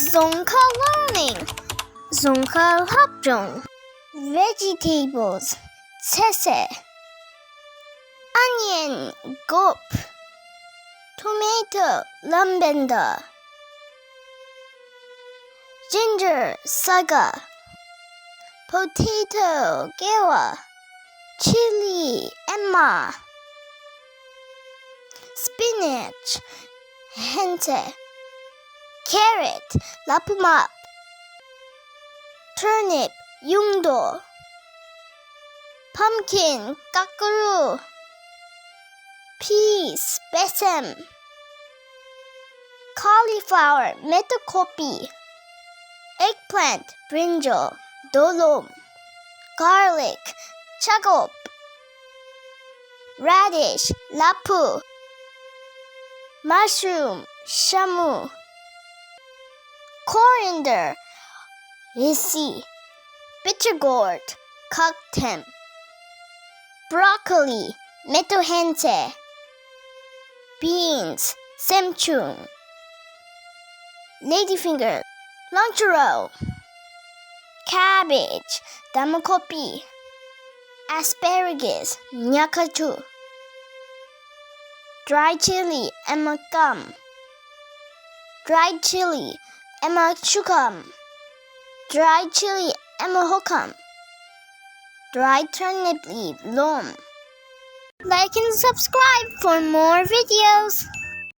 Dzongkha learning. Dzongkha 합종. Vegetables. 채소. Onion. gop. Tomato. lavender. Ginger. saga. Potato. gewa. Chili. emma. Spinach. hente. Carrot, lapumap. Turnip, yungdo. Pumpkin, kakuru. Peas, besem. Cauliflower, metakopi. Eggplant, brinjal, dolom. Garlic, chagop. Radish, lapu. Mushroom, shamu. Coriander, risi. Bitter gourd, kaktem. Broccoli, metohente. Beans, semchung. Ladyfinger, lanchero. Cabbage, damakopi. Asparagus, nyakatu. Dried chili, emakam. Dried chili, emachukam. Dried chili, emahokam. Dried turnip leaf, lom. Like and subscribe for more videos.